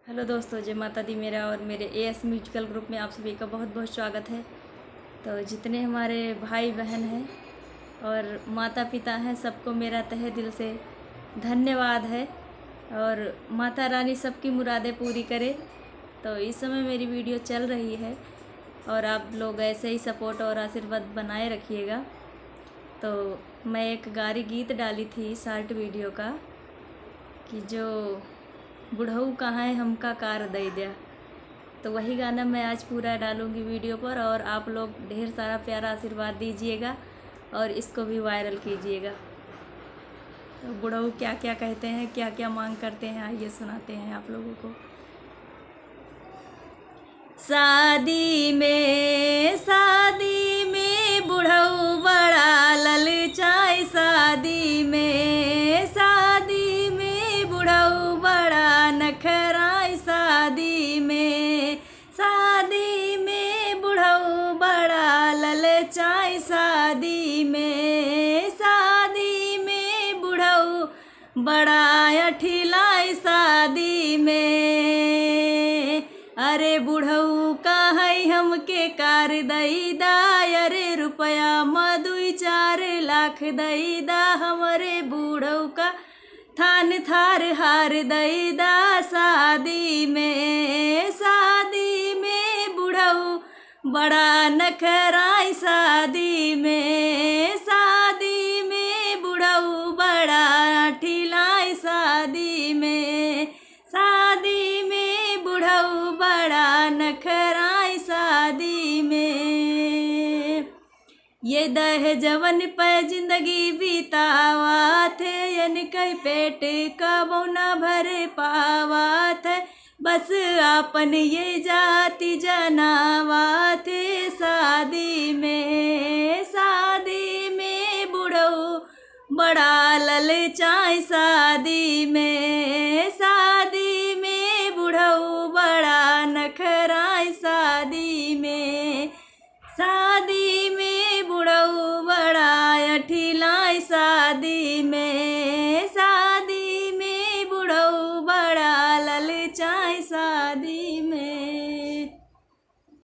Hello दोस्तों, जय माता दी। मेरा और मेरे एएस म्यूजिकल ग्रुप में आप सभी का बहुत बहुत स्वागत है। तो जितने हमारे भाई बहन हैं और माता पिता हैं, सबको मेरा तहे दिल से धन्यवाद है। और माता रानी सबकी मुरादें पूरी करे। तो इस समय मेरी वीडियो चल रही है और आप लोग ऐसे ही सपोर्ट और आशीर्वाद बनाए रखिएगा। तो मैं एक गारी गीत डाली थी शॉर्ट वीडियो का कि जो बुढ़ऊ कहाँ है हमका कार दे दिया, तो वही गाना मैं आज पूरा डालूँगी वीडियो पर। और आप लोग ढेर सारा प्यारा आशीर्वाद दीजिएगा और इसको भी वायरल कीजिएगा। तो बुढ़ऊ क्या क्या कहते हैं, क्या क्या मांग करते हैं, आइए सुनाते हैं आप लोगों को। शादी में बुढ़ऊ बड़ा ललचाए। शादी में बुढ़ऊ बड़ा नखराए। शादी में बुढ़ऊ बड़ा ललचाए। शादी में बुढ़ऊ बड़ा अठिलाए। शादी में अरे बुढ़ऊ का है हमके कार दैदा। अरे रुपया मदुई 4 लाख दैदा। हमरे बुढ़ऊ का थान थार हार दैदा। शादी में बुढ़ऊ बड़ा नखराई। शादी में बुढ़ऊ बड़ा ठिलाई। शादी में बुढ़ऊ बड़ा नखराई। शादी में ये दहेजवन पे जिंदगी बितावा थे। कई पेट कबो न भर पावा थे। बस आपन ये जाति जनावा थे। शादी में बुढ़ऊ बड़ा ललचाए। शादी में